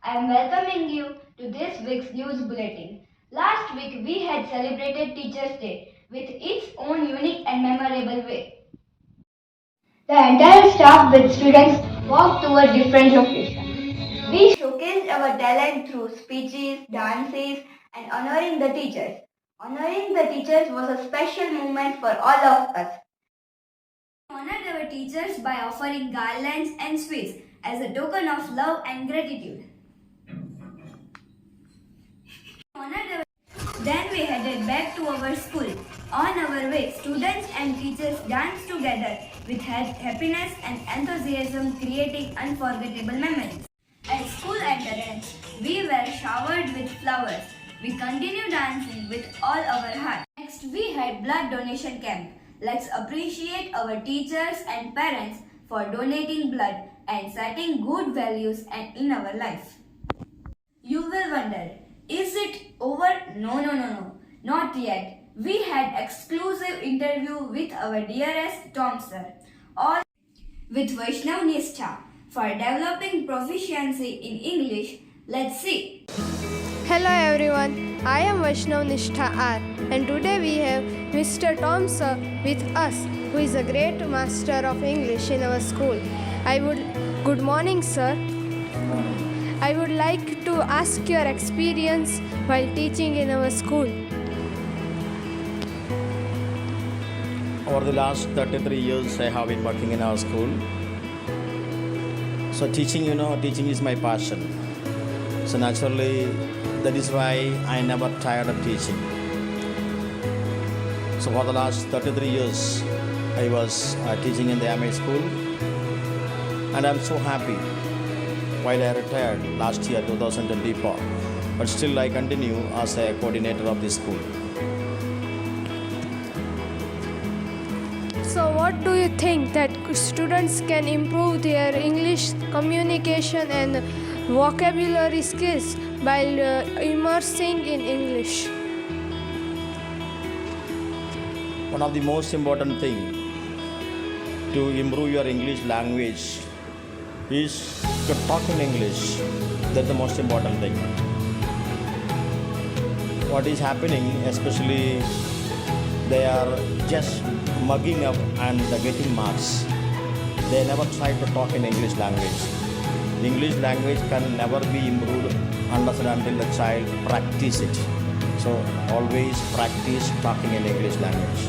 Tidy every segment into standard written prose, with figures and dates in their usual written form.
I am welcoming you to this week's news bulletin. Last week we had celebrated Teachers' Day with its own unique and memorable way. The entire staff with students walked to a different location. We showcased our talent through speeches, dances, and honoring the teachers. Honoring the teachers was a special moment for all of us. We honored our teachers by offering garlands and sweets as a token of love and gratitude. Then we headed back to our school. On our way, students and teachers danced together with happiness and enthusiasm, creating unforgettable memories. At school entrance, we were showered with flowers. We continued dancing with all our heart. Next, we had blood donation camp. Let's appreciate our teachers and parents for donating blood and setting good values in our life. You will wonder, is it over? No, not yet. We had exclusive interview with our dearest Tom sir, all with Vaishnav Nishtha for developing proficiency in English. Let's see. Hello everyone, I am Vaishnav Nishtha R, and today we have Mr. Tom sir with us, who is a great master of English in our school. Good morning sir. I would like to ask your experience while teaching in our school. Over the last 33 years, I have been working in our school. So teaching is my passion. So naturally, that is why I never tired of teaching. So for the last 33 years, I was teaching in the MA school. And I'm so happy while I retired last year, 2024. But still I continue as a coordinator of this school. So what do you think that students can improve their English communication and vocabulary skills while immersing in English? One of the most important things to improve your English language is to talk in English. That's the most important thing. What is happening, especially they are just mugging up and getting marks. They never try to talk in English language. English language can never be improved unless and until the child practice it. So always practice talking in English language.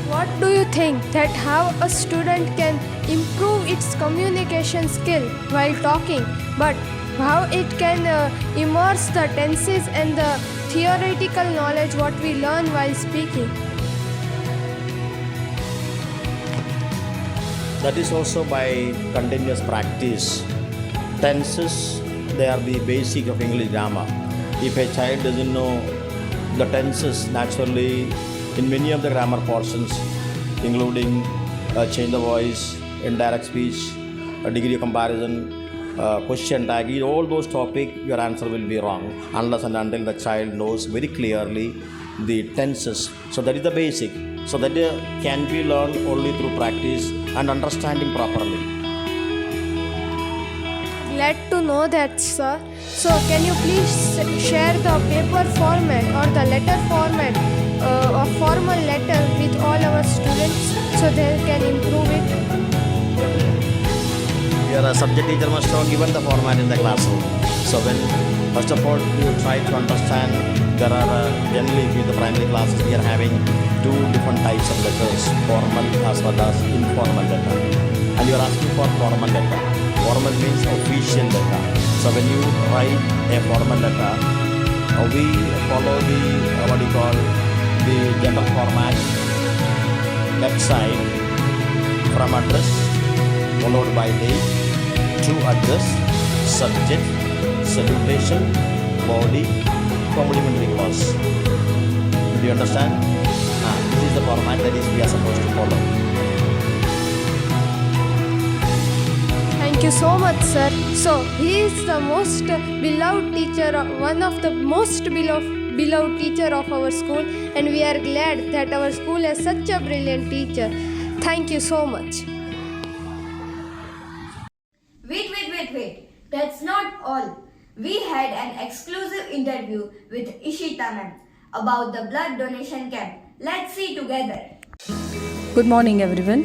What do you think that how a student can improve its communication skill while talking, but how it can immerse the tenses and the theoretical knowledge what we learn while speaking? That is also by continuous practice. Tenses, they are the basic of English grammar. If a child doesn't know the tenses, naturally in many of the grammar portions, including change the voice, indirect speech, degree of comparison, question tag, all those topics, your answer will be wrong unless and until the child knows very clearly the tenses. So that is the basic. So that can be learned only through practice and understanding properly. Glad to know that, sir. So can you please share the paper format or the letter format of formal letter with all our students so they can improve it? Your subject teacher must have given the format in the classroom. So when first of all you try to understand, there are generally with the primary classes we are having two different types of letters, formal as well as informal letter. And you are asking for formal letter. Formal means official letter. So when you write a formal letter, we follow the general format. Left side from address followed by date, to address, subject, salutation, body, complimentary clause. Do you understand? This is the format that we are supposed to follow. Thank you so much, sir. So he is the most beloved teacher, one of the most beloved teacher of our school, and we are glad that our school has such a brilliant teacher. Thank you so much. Wait. That's not all. We had an exclusive interview with Ishita ma'am about the blood donation camp. Let's see together. Good morning everyone.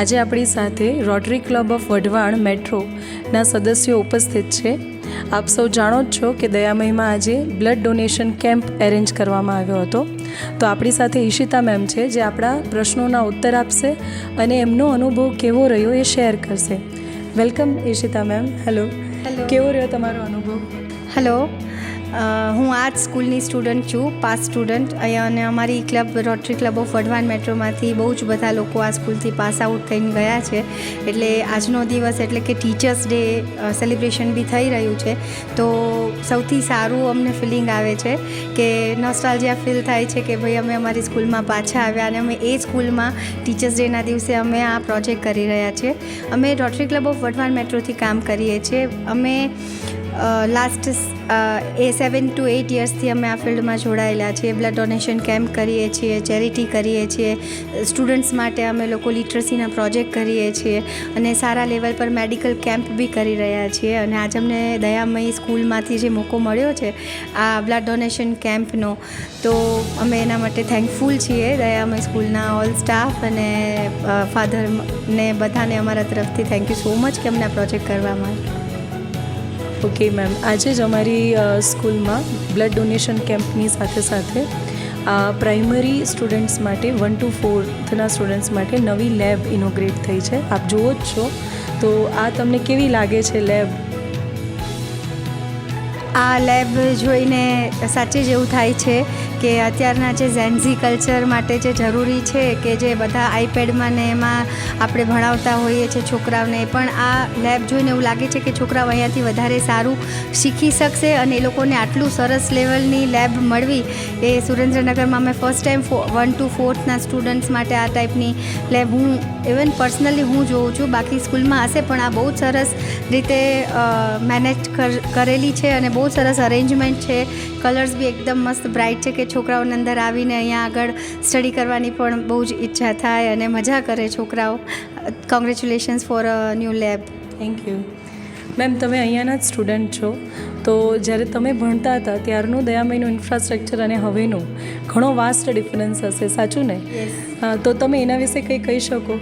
આજે આપણી સાથે rotary club of Wadhwan મેટ્રોના સદસ્યો ઉપસ્થિત છે. આપ સૌ જાણો જ છો કે દયામયમાં આજે બ્લડ ડોનેશન કેમ્પ એરેન્જ કરવામાં આવ્યો હતો. તો આપણી સાથે ઈશિતા મેમ છે, જે આપણા પ્રશ્નોના ઉત્તર આપશે અને એમનો અનુભવ કેવો રહ્યો એ શેર કરશે. Welcome Ishita ma'am. હેલો. કેવો રહ્યો તમારો અનુભવ? હેલો, હું આ જ સ્કૂલની સ્ટુડન્ટ છું, પાસ સ્ટુડન્ટ. અહીંયા અને અમારી club rotary club of Wadhwan મેટ્રોમાંથી બહુ જ બધા લોકો આ સ્કૂલથી પાસ આઉટ થઈને ગયા છે. એટલે આજનો દિવસ એટલે કે ટીચર્સ ડે સેલિબ્રેશન બી થઈ રહ્યું છે. તો સૌથી સારું અમને ફિલિંગ આવે છે કે નોસ્ટાલ્જિયા ફીલ થાય છે કે ભાઈ અમે અમારી સ્કૂલમાં પાછા આવ્યા અને અમે એ સ્કૂલમાં ટીચર્સ ડેના દિવસે અમે આ પ્રોજેક્ટ કરી રહ્યા છીએ. અમે રોટરી ક્લબ ઓફ વઢવાણ મેટ્રોથી કામ કરીએ છીએ. અમે લાસ્ટ 7 to 8 યર્સથી અમે આ ફિલ્ડમાં જોડાયેલા છીએ. બ્લડ ડોનેશન કેમ્પ કરીએ છીએ, ચેરિટી કરીએ છીએ, સ્ટુડન્ટ્સ માટે અમે લોકો લિટરસીના પ્રોજેક્ટ કરીએ છીએ અને સારા લેવલ પર મેડિકલ કેમ્પ બી કરી રહ્યા છીએ. અને આજે અમને દયામય સ્કૂલમાંથી જે મોકો મળ્યો છે આ બ્લડ ડોનેશન કેમ્પનો, તો અમે એના માટે થેન્કફુલ છીએ દયામય સ્કૂલના ઓલ સ્ટાફ અને ફાધરને બધાને અમારા તરફથી થેન્ક યુ સો મચ કે અમને આ પ્રોજેક્ટ કરવામાં આવ્યો. ઓકે મેમ, આજે જ અમારી સ્કૂલમાં બ્લડ ડોનેશન કેમ્પની સાથે સાથે પ્રાઇમરી સ્ટુડન્ટ્સ માટે 1 to 4થના સ્ટુડન્ટ્સ માટે નવી લેબ ઇનોગ્રેટ થઈ છે. આપ જુઓ જ છો, તો આ તમને કેવી લાગે છે લેબ? આ લેબ જોઈને સાચે જ એવું થાય છે કે અત્યારના જે ઝેન્ઝી કલ્ચર માટે જે જરૂરી છે કે જે બધા આઈપેડમાં ને એમાં આપણે ભણાવતા હોઈએ છીએ છોકરાઓને, પણ આ લેબ જોઈને એવું લાગે છે કે છોકરાઓ અહીંયાથી વધારે સારું શીખી શકશે. અને એ લોકોને આટલું સરસ લેવલની લેબ મળવી એ સુરેન્દ્રનગરમાં અમે ફર્સ્ટ ટાઈમ 1 to 4થના સ્ટુડન્ટ્સ માટે આ ટાઈપની લેબ હું ઇવન પર્સનલી હું જોઉં છું. બાકી સ્કૂલમાં હશે પણ આ બહુ જ સરસ રીતે મેનેજ કરેલી છે અને બહુ સરસ અરેન્જમેન્ટ છે. કલર્સ બી એકદમ મસ્ત બ્રાઇટ છે કે છોકરાઓને અંદર આવીને અહીંયા આગળ સ્ટડી કરવાની પણ બહુ જ ઈચ્છા થાય અને મજા કરે છોકરાઓ. Congratulations for a new lab. Thank you ma'am. તમે અહીંયાના જ સ્ટુડન્ટ છો, તો જ્યારે તમે ભણતા હતા ત્યારનું દયામયનું ઇન્ફ્રાસ્ટ્રક્ચર અને હવેનું ઘણો વાસ્ટ ડિફરન્સ હશે, સાચું ને? તો તમે એના વિશે કંઈ કહી શકો?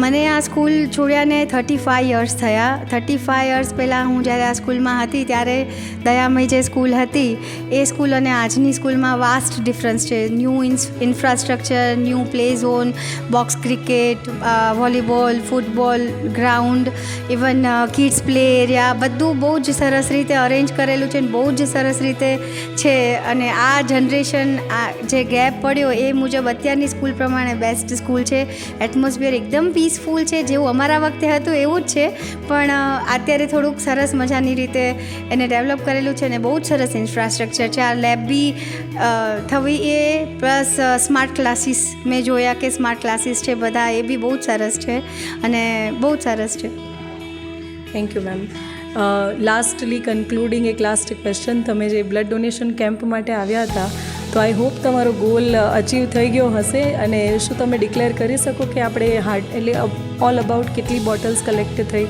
મને આ સ્કૂલ છોડ્યાને 35 યર્સ થયા. 35 યર્સ પહેલાં હું જ્યારે આ સ્કૂલમાં હતી ત્યારે દયામય જે સ્કૂલ હતી એ સ્કૂલ અને આજની સ્કૂલમાં વાસ્ટ ડિફરન્સ છે. New infrastructure, new play zone, box cricket, volleyball, football ground, even kids play area, બધું બહુ જ સરસ રીતે અરેન્જ કરેલું છે અને બહુ જ સરસ રીતે છે. અને આ જનરેશન જે ગેપ પડ્યો એ મુજબ અત્યારની સ્કૂલ પ્રમાણે બેસ્ટ સ્કૂલ છે. એટમોસ્ફિયર એકદમ પીસફુલ છે, જેવું અમારા વખતે હતું એવું જ છે, પણ અત્યારે થોડુંક સરસ મજાની રીતે એને ડેવલપ કરેલું છે અને બહુ જ સરસ ઇન્ફ્રાસ્ટ્રક્ચર છે. આ લેબ બી થવી એ પ્લસ સ્માર્ટ ક્લાસીસ મેં જોયા કે સ્માર્ટ ક્લાસીસ છે બધા, એ બી બહુ જ સરસ છે અને બહુ જ સરસ છે. Thank you ma'am. Lastly concluding એક લાસ્ટ ક્વેશ્ચન. તમે જે બ્લડ ડોનેશન કેમ્પ માટે આવ્યા હતા, તો આઈ હોપ તમારો ગોલ અચીવ થઈ ગયો હશે. અને શું તમે ડિક્લેર કરી શકો કે આપણે એટલે ઓલ અબાઉટ કેટલી બોટલ્સ કલેક્ટ થઈ?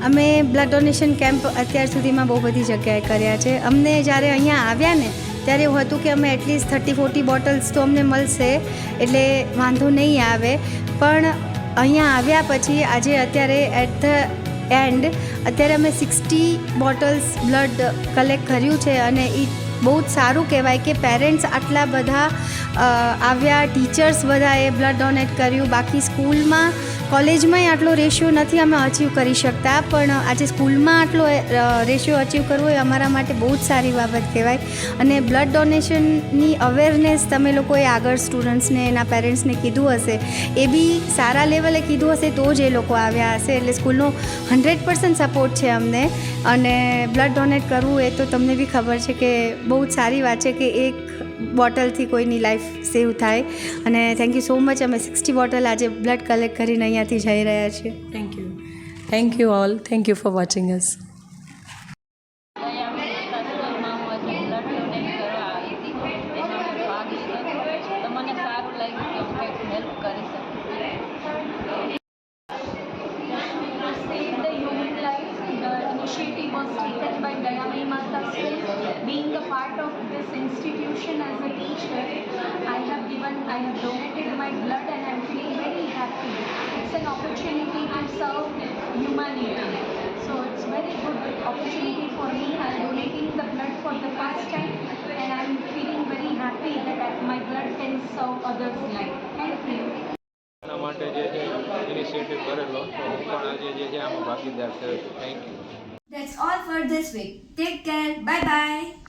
અમે બ્લડ ડોનેશન કેમ્પ અત્યાર સુધીમાં બહુ બધી જગ્યાએ કર્યા છે. અમને જ્યારે અહીંયા આવ્યા ને ત્યારે એવું હતું કે અમે એટલીસ્ટ 30-40 બોટલ્સ તો અમને મળશે એટલે વાંધો નહીં આવે. પણ અહીંયા આવ્યા પછી આજે અત્યારે એટ ધ એન્ડ અત્યારે અમે 60 બોટલ્સ બ્લડ કલેક્ટ કર્યું છે અને એ બહુ જ સારું કહેવાય કે પેરેન્ટ્સ આટલા બધા આવ્યા, ટીચર્સ બધાએ બ્લડ ડોનેટ કર્યું. બાકી સ્કૂલમાં કોલેજમાંય આટલો રેશિયો નથી અમે અચીવ કરી શકતા, પણ આજે સ્કૂલમાં આટલો રેશિયો અચીવ કરવો એ અમારા માટે બહુ જ સારી બાબત કહેવાય. અને બ્લડ ડોનેશનની અવેરનેસ તમે લોકોએ આગળ સ્ટુડન્ટ્સને એના પેરેન્ટ્સને કીધું હશે, એ બી સારા લેવલે કીધું હશે તો જ એ લોકો આવ્યા હશે. એટલે સ્કૂલનો 100% સપોર્ટ છે અમને. અને બ્લડ ડોનેટ કરવું એ તો તમને બી ખબર છે કે બહુ જ સારી વાત છે કે એક બોટલથી કોઈની લાઈફ સેવ થાય. અને થેન્ક યુ સો મચ. અમે 60 બોટલ આજે બ્લડ કલેક્ટ કરીને અહીંયાથી જઈ રહ્યા છીએ. Thank you all. Thank you for watching us. મને સારું લાગ્યું કે હું કંઈક હેલ્પ કરી શકું. future. I have donated my blood and I'm feeling very happy. It's an opportunity to serve humanity. So it's very good opportunity for me. I'm donating the blood for the first time and I'm feeling very happy that my blood can serve others' life. Thank you. એના માટે જે છે initiative કરેલો તો હું પણ આજે જે છે આમાં ભાગીદાર થયો છું. Thank you. That's all for this week. Take care. Bye bye.